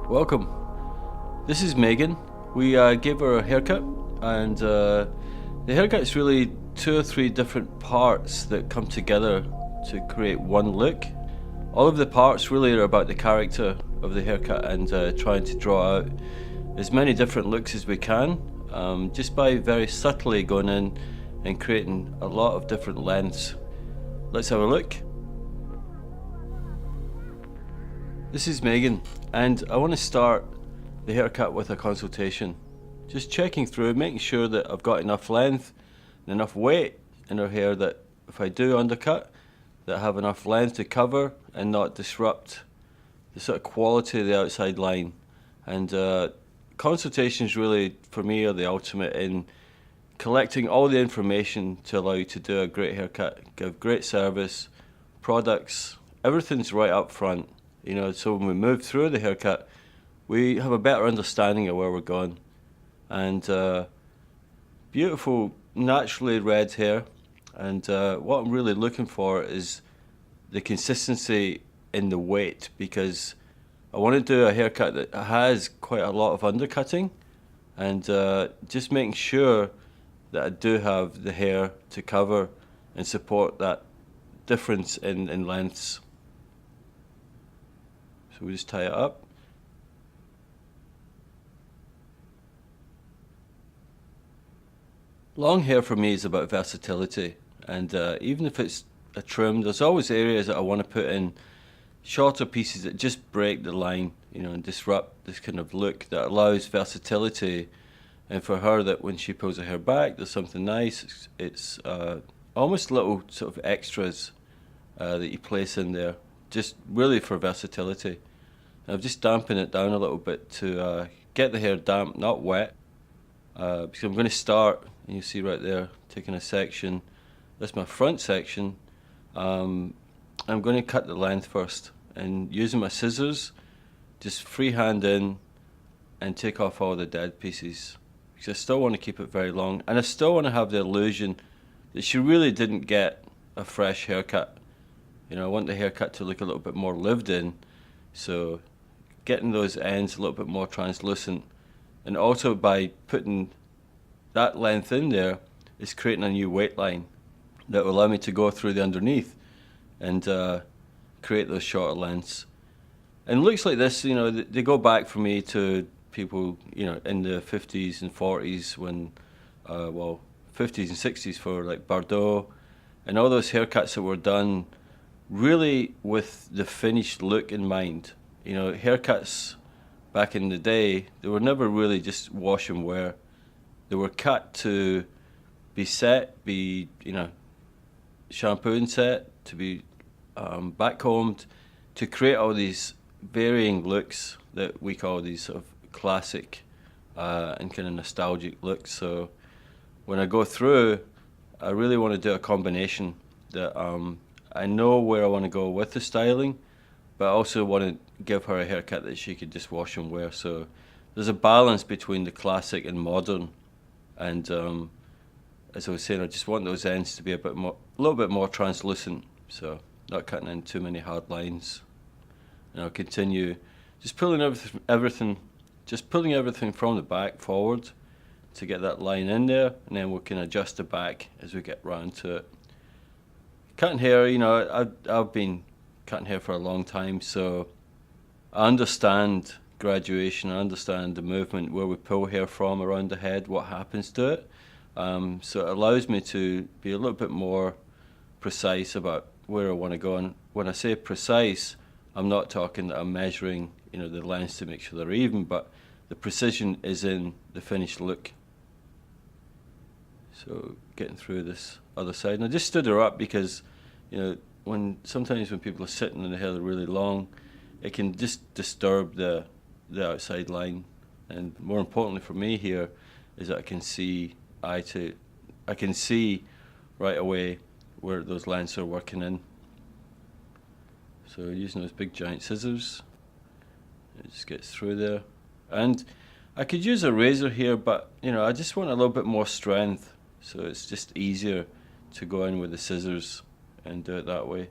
Welcome. This is Meghan. We gave her a haircut, and the haircut is really 2 or 3 different parts that come together to create one look. All of the parts really are about the character of the haircut and trying to draw out as many different looks as we can, just by very subtly going in and creating a lot of different lengths. Let's have a look. This is Meghan, and I want to start the haircut with a consultation. Just checking through, making sure that I've got enough length and enough weight in her hair that if I do undercut, that I have enough length to cover and not disrupt the sort of quality of the outside line. And consultations really, for me, are the ultimate in collecting all the information to allow you to do a great haircut, give great service, products, everything's right up front. So when we move through the haircut, we have a better understanding of where we're going. And beautiful, naturally red hair. And what I'm really looking for is the consistency in the weight, because I want to do a haircut that has quite a lot of undercutting, and just making sure that I do have the hair to cover and support that difference in lengths. So we just tie it up. Long hair for me is about versatility, and even if it's a trim, there's always areas that I want to put in shorter pieces that just break the line, and disrupt this kind of look that allows versatility. And for her, that when she pulls her hair back, there's something nice. It's almost little sort of extras that you place in there, just really for versatility. And I've just dampened it down a little bit to get the hair damp, not wet, because I'm going to start, and you see right there, taking a section. That's my front section. I'm going to cut the length first, and using my scissors, just freehand in and take off all the dead pieces, because I still want to keep it very long, and I still want to have the illusion that she really didn't get a fresh haircut. I want the haircut to look a little bit more lived in, so getting those ends a little bit more translucent, and also by putting that length in there is creating a new weight line that will allow me to go through the underneath and create those shorter lengths. And looks like this, they go back for me to people, in the 50s and 40s when, 50s and 60s for like Bordeaux, and all those haircuts that were done really with the finished look in mind. Haircuts back in the day, they were never really just wash and wear. They were cut to be set, be, shampoo and set, to be backcombed, to create all these varying looks that we call these sort of classic and kind of nostalgic looks. So when I go through, I really want to do a combination that I know where I want to go with the styling, but I also want to give her a haircut that she could just wash and wear. So there's a balance between the classic and modern, and as I was saying, I just want those ends to be a little bit more translucent, so not cutting in too many hard lines. And I'll continue just pulling everything from the back forward to get that line in there, and then we can adjust the back as we get round to it. Cutting hair, I've been cutting hair for a long time, so I understand graduation, I understand the movement, where we pull hair from around the head, what happens to it. So it allows me to be a little bit more precise about where I want to go. And when I say precise, I'm not talking that I'm measuring, the lengths to make sure they're even, but the precision is in the finished look. So getting through this other side, and I just stood her up because, sometimes when people are sitting and the hair are really long, it can just disturb the outside line. And more importantly for me here is that I can see right away where those lines are working in. So using those big giant scissors, it just gets through there. And I could use a razor here, but I just want a little bit more strength, so it's just easier to go in with the scissors and do it that way.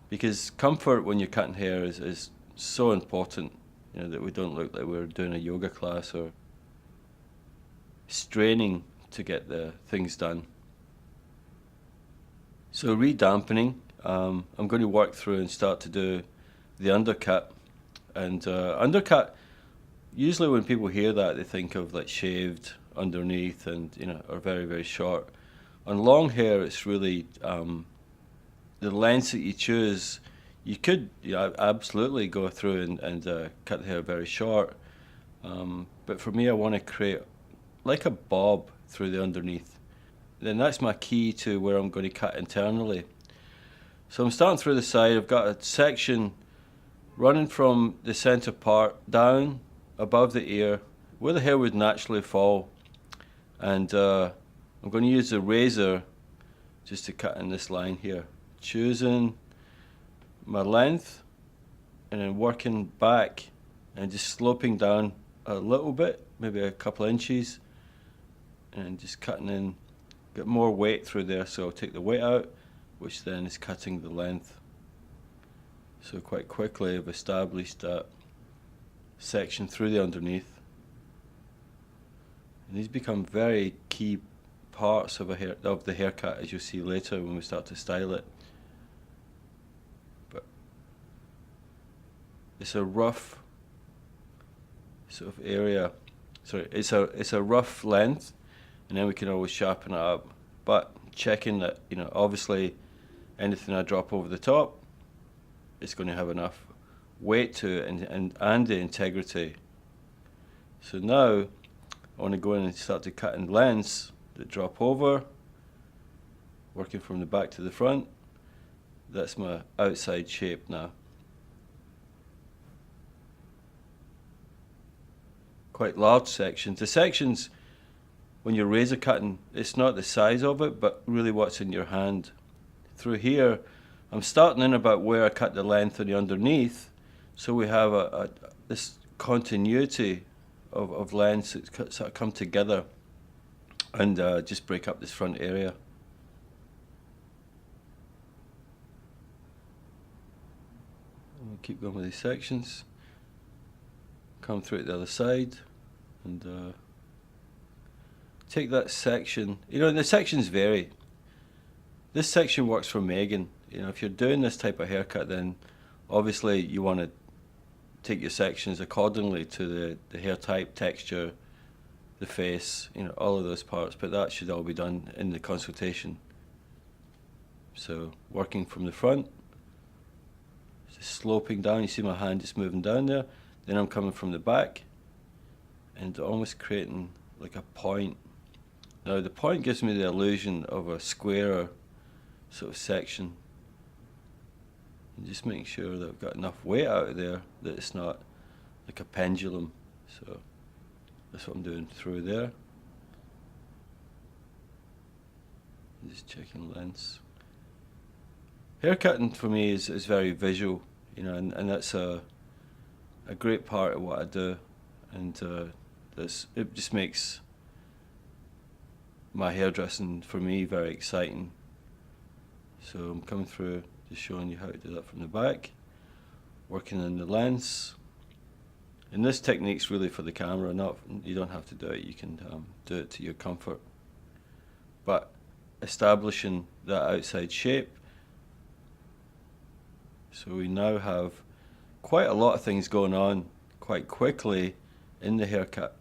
Because comfort when you're cutting hair is so important. you know, that we don't look like we're doing a yoga class or straining to get the things done. So redampening, I'm going to work through and start to do the undercut. And undercut, usually when people hear that, they think of like shaved underneath and, you know, or very, very short. On long hair, it's really the lengths that you choose. You could, you know, absolutely go through and cut the hair very short. But for me, I want to create like a bob through the underneath. Then that's my key to where I'm going to cut internally. So I'm starting through the side. I've got a section running from the center part down above the ear where the hair would naturally fall. And I'm going to use the razor just to cut in this line here, choosing my length and then working back and just sloping down a little bit, maybe a couple of inches, and just cutting in, get more weight through there, so I'll take the weight out, which then is cutting the length. So quite quickly I've established that section through the underneath. And these become very key parts of the haircut, as you'll see later when we start to style it. But it's a rough sort of area. Sorry, it's a rough length, and then we can always sharpen it up. But checking that, you know, obviously anything I drop over the top, it's going to have enough weight to it and the integrity. So now I want to go in and start to cut in lengths that drop over, working from the back to the front. That's my outside shape now. Quite large sections. The sections, when you're razor cutting, it's not the size of it, but really what's in your hand. Through here, I'm starting in about where I cut the length of the underneath, so we have this continuity of lengths that sort of come together and just break up this front area. We'll keep going with these sections. Come through to the other side and take that section. You know, the sections vary. This section works for Meghan. You know, if you're doing this type of haircut, then obviously you want to take your sections accordingly to the hair type, texture, the face, you know, all of those parts, but that should all be done in the consultation. So working from the front, just sloping down, you see my hand just moving down there, then I'm coming from the back and almost creating like a point. Now the point gives me the illusion of a squarer sort of section. And just making sure that I've got enough weight out of there that it's not like a pendulum. So that's what I'm doing through there. Just checking lengths. Haircutting for me is very visual, you know, and that's a great part of what I do, and it just makes my hairdressing for me very exciting. So I'm coming through, just showing you how to do that from the back, working in the lens. And this technique's really for the camera, you don't have to do it, you can do it to your comfort. But establishing that outside shape, so we now have quite a lot of things going on quite quickly in the haircut,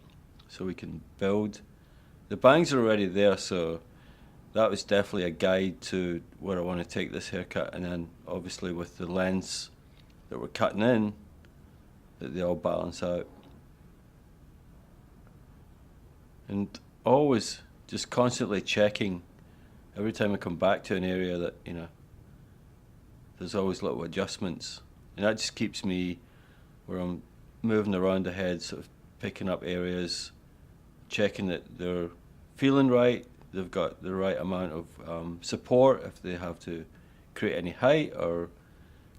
so we can build. The bangs are already there, so that was definitely a guide to where I want to take this haircut, and then obviously with the lengths that we're cutting in, that they all balance out. And always just constantly checking every time I come back to an area that, you know, there's always little adjustments, and that just keeps me where I'm moving around the head, sort of picking up areas, checking that they're feeling right, they've got the right amount of support if they have to create any height or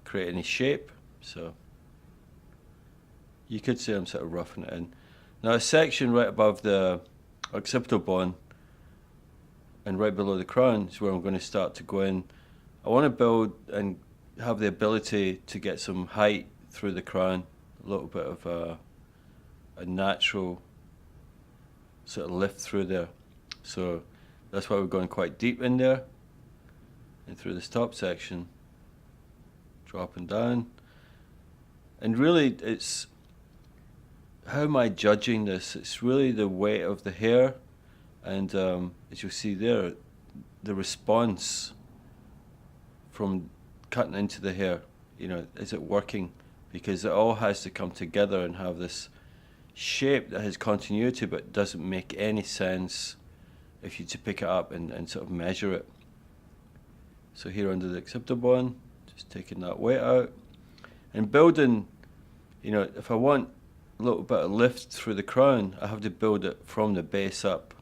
create any shape. So you could say I'm sort of roughing it in. Now a section right above the occipital bone and right below the crown is where I'm going to start to go in. I want to build and have the ability to get some height through the crown, a little bit of a natural sort of lift through there. So that's why we're going quite deep in there and through this top section, dropping down. And really, it's, how am I judging this? It's really the weight of the hair, and as you'll see there, the response from cutting into the hair, you know, is it working? Because it all has to come together and have this shape that has continuity but doesn't make any sense if you to pick it up and sort of measure it. So here under the occipital bone, just taking that weight out and building, you know, if I want a little bit of lift through the crown, I have to build it from the base up.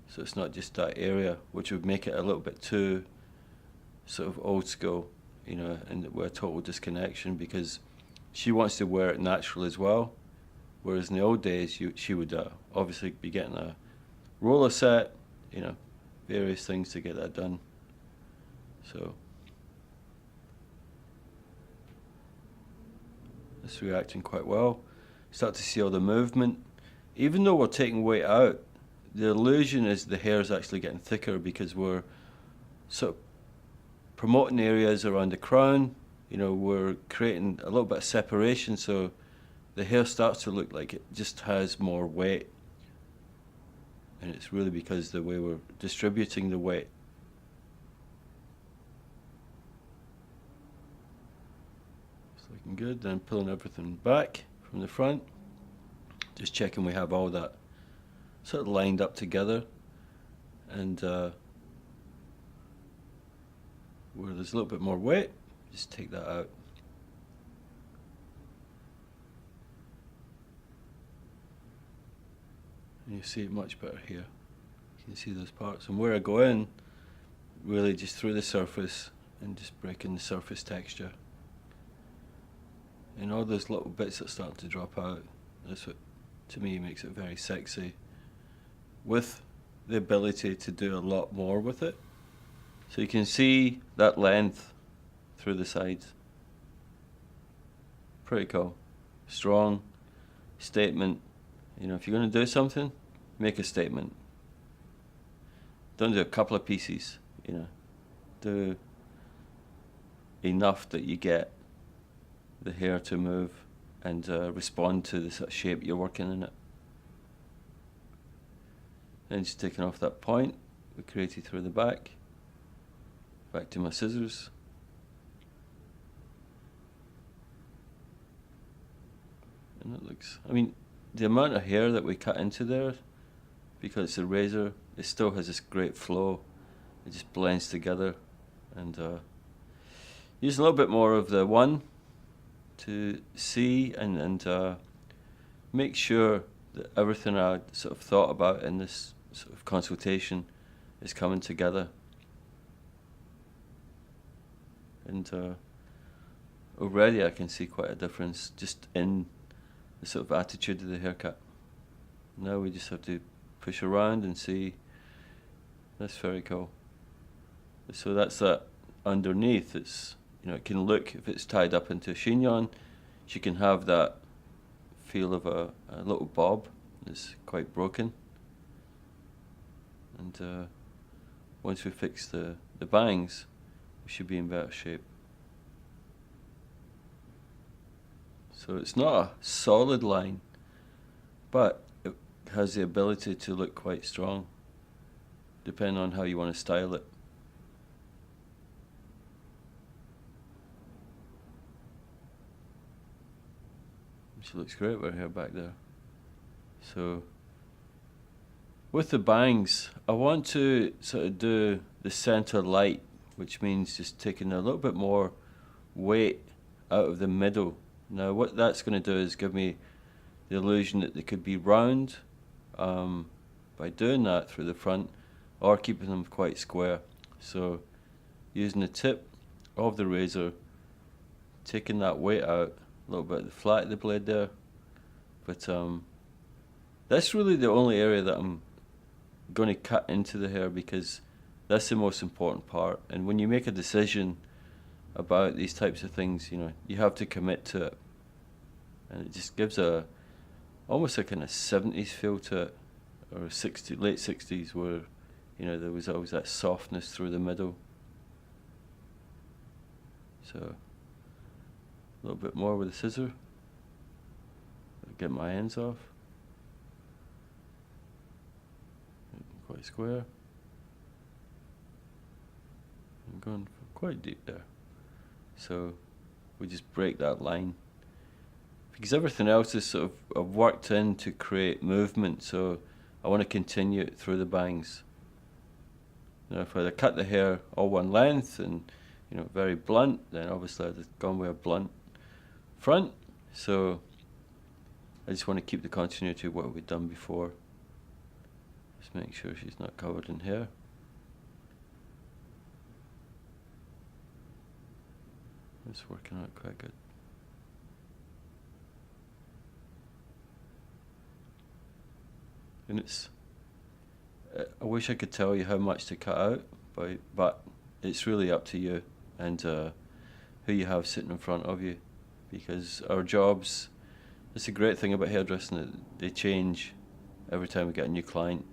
So it's not just that area, which would make it a little bit too sort of old school, you know, and we're a total disconnection, because she wants to wear it natural as well. Whereas in the old days, she would obviously be getting a roller set, you know, various things to get that done. So it's reacting quite well. Start to see all the movement. Even though we're taking weight out, the illusion is the hair is actually getting thicker, because we're sort of promoting areas around the crown. You know, we're creating a little bit of separation, so the hair starts to look like it just has more weight. And it's really because the way we're distributing the weight. It's looking good. Then pulling everything back from the front. Just checking we have all that sort of lined up together. And where there's a little bit more weight, just take that out. And you see it much better here. You can see those parts. And where I go in, really just through the surface and just breaking the surface texture. And all those little bits that start to drop out, that's what, to me, makes it very sexy, with the ability to do a lot more with it. So you can see that length through the sides. Pretty cool. Strong statement. You know, if you're going to do something, make a statement. Don't do a couple of pieces, you know. Do enough that you get the hair to move and respond to the sort of shape you're working in it. Then just taking off that point we created through the back. Back to my scissors. And it looks, I mean, the amount of hair that we cut into there, because it's a razor, it still has this great flow. It just blends together. And use a little bit more of the one to see and make sure that everything I sort of thought about in this sort of consultation is coming together. And already I can see quite a difference just in the sort of attitude of the haircut. Now we just have to push around and see. That's very cool. So that's that underneath. It's, you know, it can look, if it's tied up into a chignon, you can have that feel of a little bob that's quite broken. And once we fix the bangs, we should be in better shape. So it's not a solid line, but it has the ability to look quite strong, depending on how you want to style it. She looks great with her hair back there. So with the bangs, I want to sort of do the center light, which means just taking a little bit more weight out of the middle. Now what that's going to do is give me the illusion that they could be round by doing that through the front, or keeping them quite square. So using the tip of the razor, taking that weight out, a little bit of the flat of the blade there, but that's really the only area that I'm going to cut into the hair, because that's the most important part. And when you make a decision about these types of things, you know, you have to commit to it. and it just gives a almost a kind of 70s feel to it, or late 60s, where there was always that softness through the middle. So a little bit more with the scissor. Get my ends off. Quite square. I'm going quite deep there. So we just break that line, because everything else is sort of I've worked in to create movement, so I want to continue it through the bangs. If I'd have cut the hair all one length and very blunt, then obviously I'd have gone with a blunt front. So I just want to keep the continuity of what we'd done before. Just make sure she's not covered in hair. It's working out quite good. And I wish I could tell you how much to cut out, but it's really up to you and who you have sitting in front of you, because our jobs, it's a great thing about hairdressing, that they change every time we get a new client,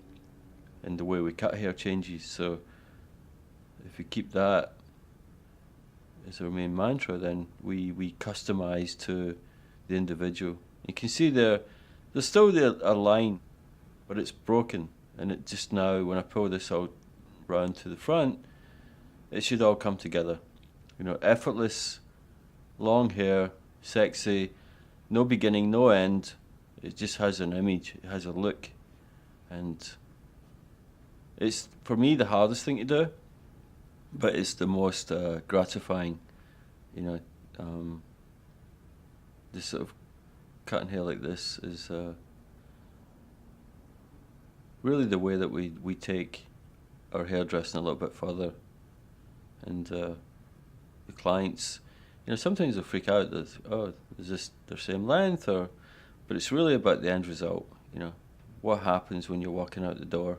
and the way we cut hair changes. So if we keep that as our main mantra, then we customize to the individual. You can see there's still a line, but it's broken, and it just now, when I pull this all round to the front, it should all come together. Effortless, long hair, sexy, no beginning, no end. It just has an image, it has a look, and it's, for me, the hardest thing to do, but it's the most gratifying. This sort of cutting hair like this is really the way that we take our hairdressing a little bit further. And the clients, sometimes they'll freak out that, oh, is this their same length, but it's really about the end result. What happens when you're walking out the door.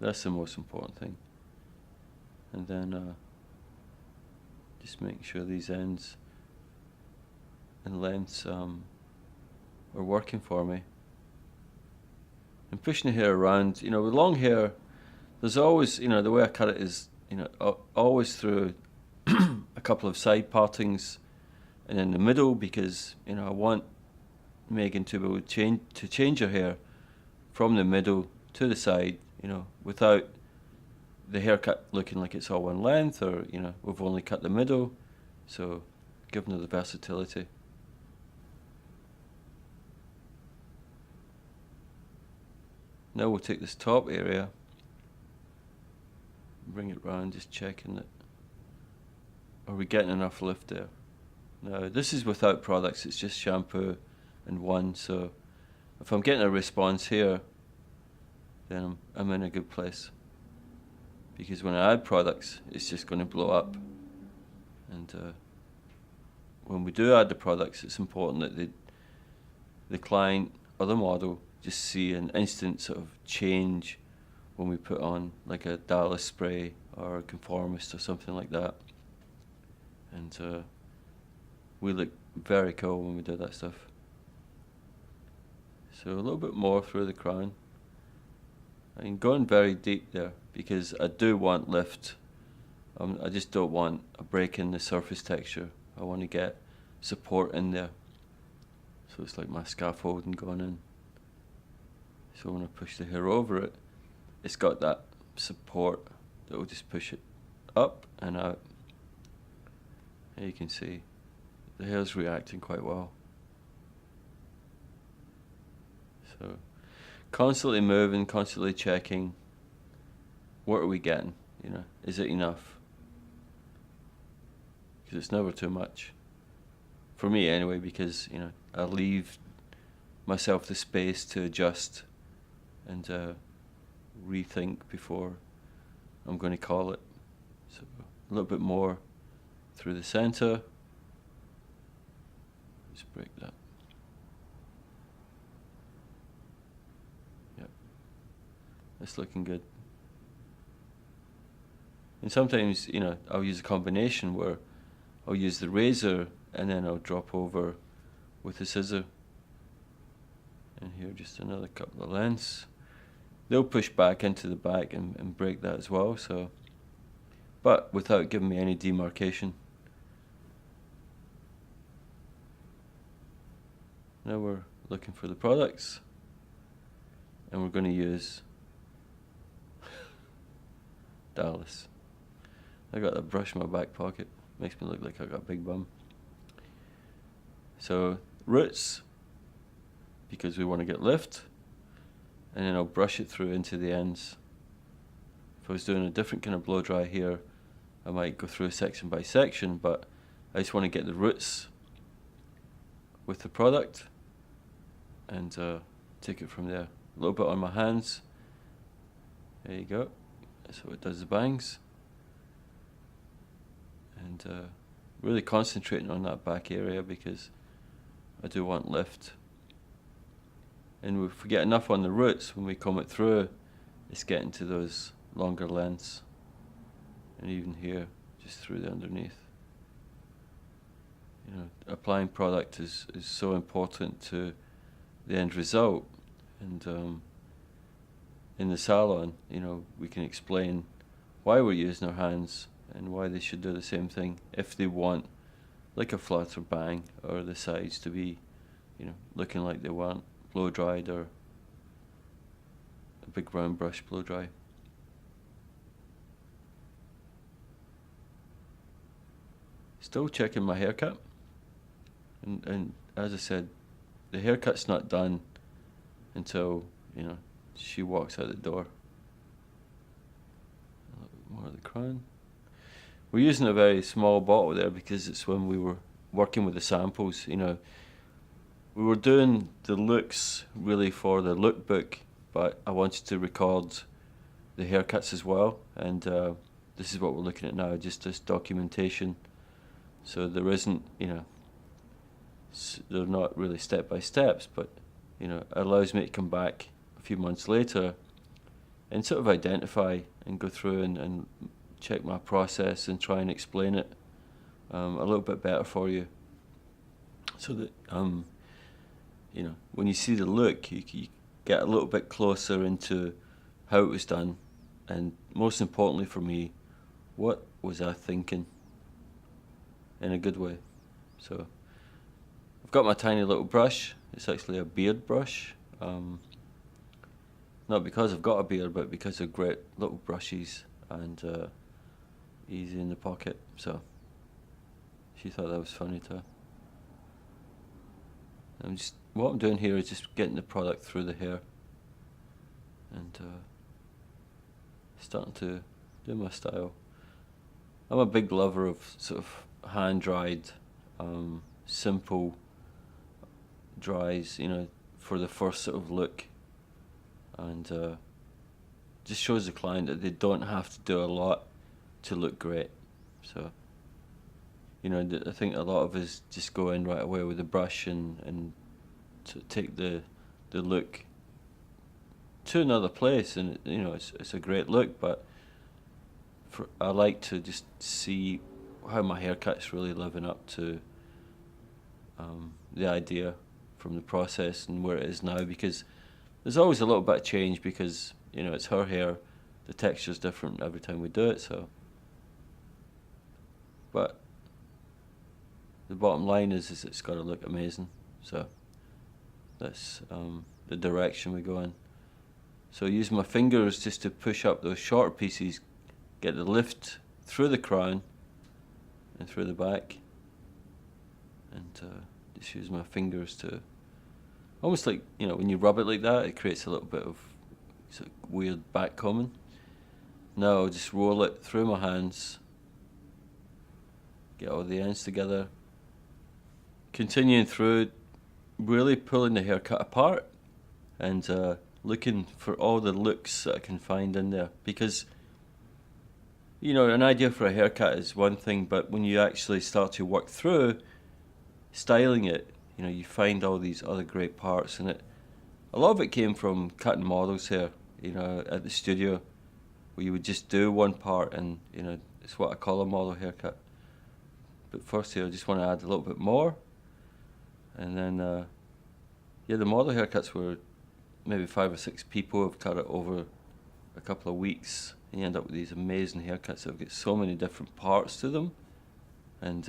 That's the most important thing. And then just make sure these ends and lengths are working for me. And pushing the hair around, with long hair, there's always, the way I cut it is, always through a couple of side partings and in the middle, because, I want Meghan to be able to change her hair from the middle to the side, without the haircut looking like it's all one length, or, we've only cut the middle. So giving her the versatility. Now we'll take this top area, bring it round, just checking that, are we getting enough lift there? Now this is without products, it's just shampoo and one, so if I'm getting a response here, then I'm in a good place. Because when I add products, it's just going to blow up. And when we do add the products, it's important that the client or the model just see an instant sort of change when we put on like a Dallas spray or a conformist or something like that. And we look very cool when we do that stuff. So a little bit more through the crown. I'm going very deep there because I do want lift. I just don't want a break in the surface texture. I want to get support in there. So it's like my scaffolding going in. So when I push the hair over it, it's got that support that will just push it up and out. And you can see the hair's reacting quite well. So constantly moving, constantly checking. What are we getting? Is it enough? Because it's never too much. For me anyway, because, I leave myself the space to adjust and rethink before I'm going to call it. So a little bit more through the center. Just break that. Yep. That's looking good. And sometimes, I'll use a combination where I'll use the razor and then I'll drop over with the scissor. And here just another couple of lengths. They'll push back into the back and break that as well, so, but without giving me any demarcation. Now we're looking for the products, and we're going to use Dallas. I got that brush in my back pocket. Makes me look like I got a big bum. So roots, because we want to get lift, and then I'll brush it through into the ends. If I was doing a different kind of blow dry here, I might go through section by section, but I just want to get the roots with the product and take it from there. A little bit on my hands. There you go. That's how it does the bangs. And really concentrating on that back area because I do want lift. And if we get enough on the roots, when we comb it through, it's getting to those longer lengths. And even here, just through the underneath. You know, applying product is so important to the end result. And in the salon, you know, we can explain why we're using our hands and why they should do the same thing if they want like a flat or bang, or the sides to be, you know, looking like they want blow dried, or a big round brush blow dry. Still checking my haircut, and as I said, the haircut's not done until, you know, she walks out the door. A little bit more of the crown. We're using a very small bottle there because it's when we were working with the samples. You know, we were doing the looks really for the lookbook, but I wanted to record the haircuts as well, and this is what we're looking at now, just this documentation. So there isn't, you know, they're not really step by steps, but, you know, it allows me to come back a few months later and sort of identify and go through and check my process and try and explain it a little bit better for you, so that you know, when you see the look, you get a little bit closer into how it was done, and most importantly for me, what was I thinking, in a good way. So I've got my tiny little brush. It's actually a beard brush, not because I've got a beard, but because they're great little brushes and easy in the pocket. So she thought that was funny too. What I'm doing here is just getting the product through the hair and starting to do my style. I'm a big lover of sort of hand-dried, simple dries, you know, for the first sort of look, and just shows the client that they don't have to do a lot to look great. So, you know, I think a lot of us just go in right away with a brush and to take the look to another place, and you know, it's a great look, but I like to just see how my haircut's really living up to the idea from the process and where it is now, because there's always a little bit of change, because, you know, it's her hair, the texture's different every time we do it. So, but the bottom line is it's got to look amazing. So that's the direction we go in. So I use my fingers just to push up those shorter pieces, get the lift through the crown and through the back, and just use my fingers to, almost like, you know, when you rub it like that, it creates a little bit of sort of weird back combing. Now I'll just roll it through my hands, get all the ends together, continuing through, really pulling the haircut apart and looking for all the looks that I can find in there, because, you know, an idea for a haircut is one thing, but when you actually start to work through styling it, you know, you find all these other great parts in it. A lot of it came from cutting models here, you know, at the studio, where you would just do one part, and, you know, it's what I call a model haircut. But first here, I just want to add a little bit more, And then, yeah, the model haircuts were maybe 5 or 6 people have cut it over a couple of weeks. And you end up with these amazing haircuts that have got so many different parts to them. And,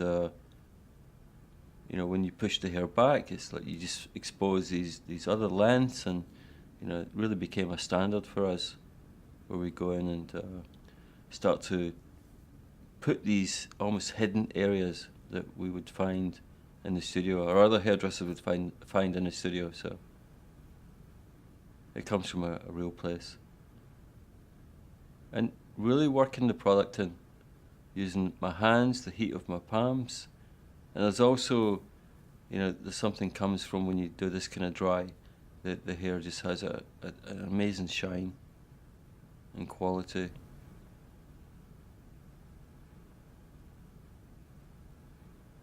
you know, when you push the hair back, it's like you just expose these other lengths, and, you know, it really became a standard for us, where we go in and start to put these almost hidden areas that we would find in the studio, or other hairdressers would find in the studio. So it comes from a real place. And really working the product in, using my hands, the heat of my palms. And there's also, you know, there's something comes from when you do this kind of dry, the hair just has an amazing shine and quality.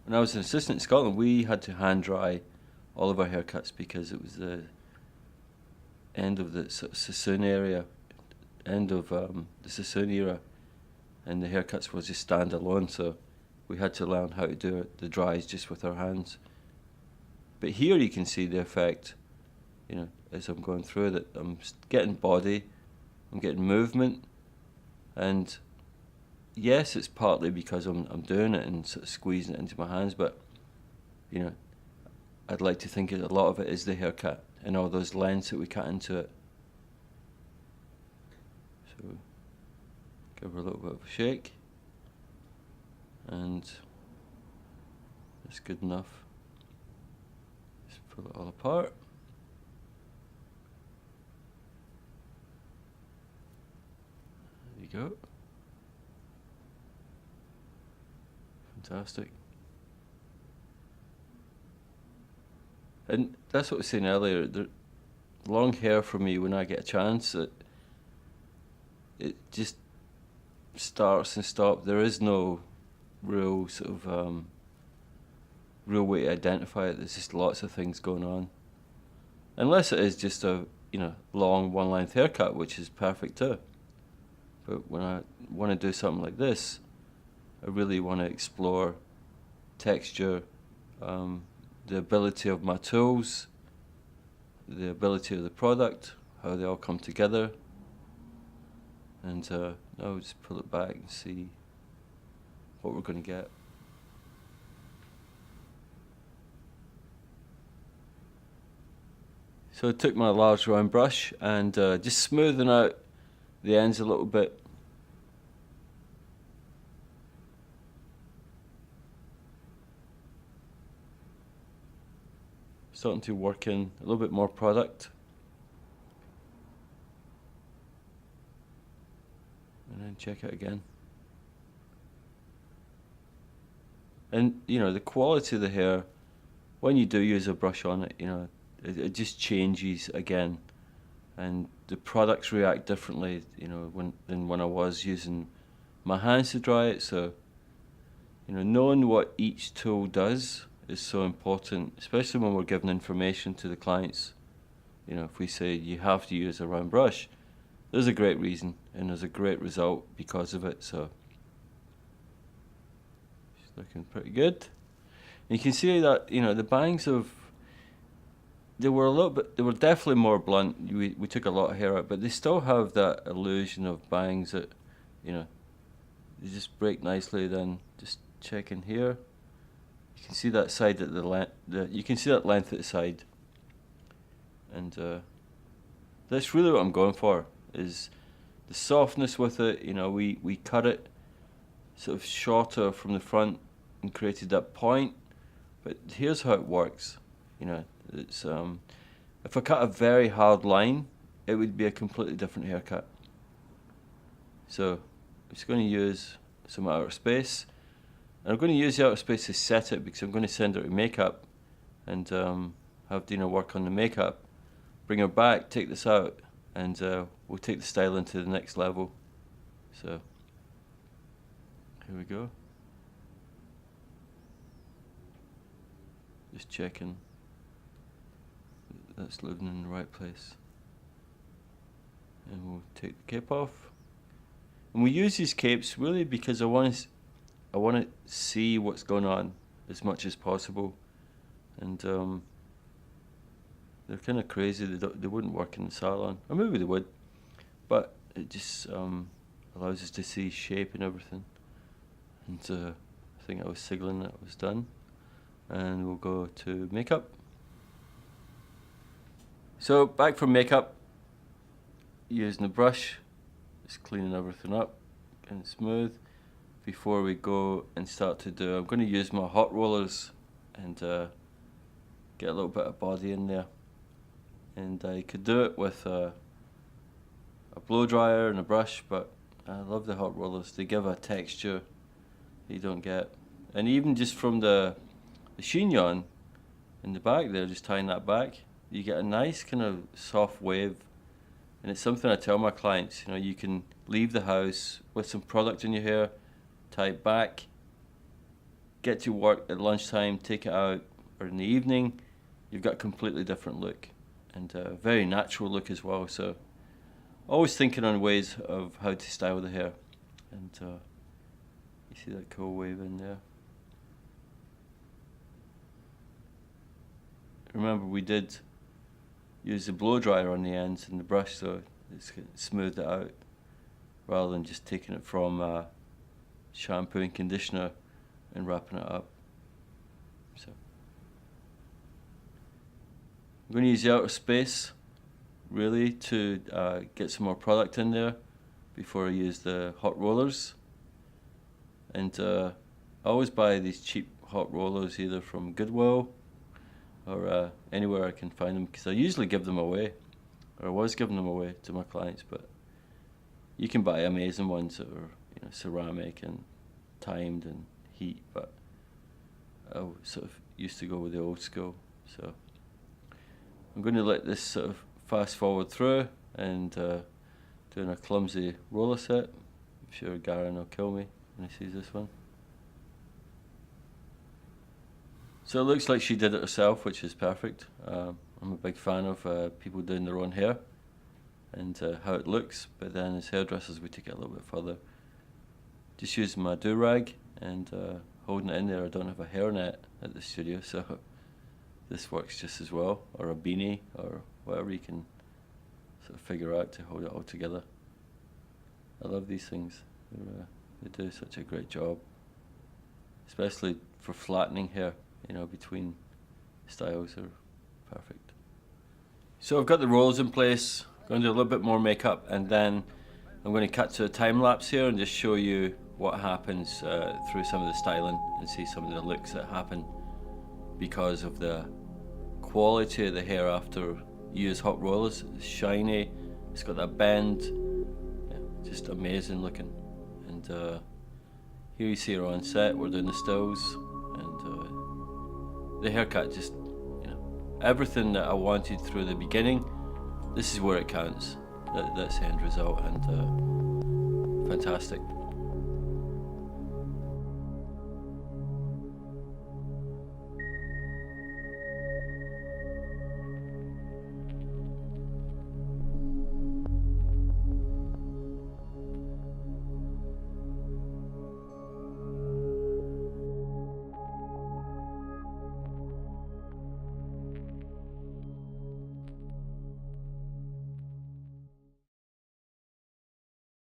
When I was an assistant in Scotland, we had to hand dry all of our haircuts because it was the end of the Sassoon era, the Sassoon era, and the haircuts were just standalone, so we had to learn how to do the dries just with our hands. But here you can see the effect, you know, as I'm going through that I'm getting body, I'm getting movement, and yes, it's partly because I'm doing it and sort of squeezing it into my hands, but, you know, I'd like to think a lot of it is the haircut and all those lengths that we cut into it. So give her a little bit of a shake, and that's good enough. Just pull it all apart. There you go. Fantastic. And that's what I was saying earlier, the long hair for me, when I get a chance, it just starts and stops. There is no real sort of real way to identify it. There's just lots of things going on. Unless it is just a, you know, long one-length haircut, which is perfect too. But when I want to do something like this, I really want to explore texture, the ability of my tools, the ability of the product, how they all come together. And now we'll just pull it back and see what we're going to get. So I took my large round brush and just smoothing out the ends a little bit. Starting to work in a little bit more product. And then check it again. And, you know, the quality of the hair, when you do use a brush on it, you know, it just changes again. And the products react differently, you know, than when I was using my hands to dry it. So, you know, knowing what each tool does is so important, especially when we're giving information to the clients. You know, if we say you have to use a round brush, there's a great reason and there's a great result because of it. So it's looking pretty good. And you can see that, you know, the bangs they were definitely more blunt. We took a lot of hair out, but they still have that illusion of bangs that, you know, they just break nicely. Then just checking here. You can see that side at you can see that length at the side, and that's really what I'm going for, is the softness with it. You know, we cut it sort of shorter from the front and created that point, but here's how it works. You know, it's if I cut a very hard line, it would be a completely different haircut. So I'm just going to use some outer space. And I'm going to use the outer space to set it because I'm going to send her to makeup and have Dina work on the makeup, bring her back, take this out, and we'll take the styling to the next level. So here we go. Just checking that's living in the right place. And we'll take the cape off. And we use these capes really because I want to see what's going on as much as possible. and they're kind of crazy. They wouldn't work in the salon, or maybe they would, but it just allows us to see shape and everything. And I think I was signaling that it was done, and we'll go to makeup. So back from makeup, using the brush, just cleaning everything up and smooth. Before we go and start to do, I'm going to use my hot rollers and get a little bit of body in there. And I could do it with a blow dryer and a brush, but I love the hot rollers. They give a texture that you don't get. And even just from the chignon in the back there, just tying that back, you get a nice kind of soft wave. And it's something I tell my clients, you know, you can leave the house with some product in your hair, tie it back, get to work at lunchtime, take it out, or in the evening, you've got a completely different look, and a very natural look as well. So always thinking on ways of how to style the hair. And you see that cool wave in there. Remember, we did use the blow dryer on the ends and the brush, so it's smoothed it out rather than just taking it from shampoo and conditioner and wrapping it up. So I'm going to use the outer space really to get some more product in there before I use the hot rollers. And I always buy these cheap hot rollers either from Goodwill or anywhere I can find them, because I usually give them away, or I was giving them away to my clients. But you can buy amazing ones that are, you know, ceramic and timed and heat, but I sort of used to go with the old school. So I'm going to let this sort of fast forward through and doing a clumsy roller set. I'm sure Garen will kill me when he sees this one. So it looks like she did it herself, which is perfect. I'm a big fan of people doing their own hair and how it looks, but then as hairdressers we take it a little bit further. Just using my do-rag and holding it in there. I don't have a hairnet at the studio, so this works just as well, or a beanie, or whatever you can sort of figure out to hold it all together. I love these things. They do such a great job, especially for flattening hair. You know, between styles are perfect. So I've got the rollers in place. I'm going to do a little bit more makeup, and then I'm going to cut to a time lapse here and just show you what happens through some of the styling and see some of the looks that happen because of the quality of the hair after you use hot rollers. It's shiny, it's got that bend, yeah, just amazing looking. And here you see her on set, we're doing the stills, and the haircut, just, you know, everything that I wanted through the beginning, this is where it counts. That's the end result, and fantastic.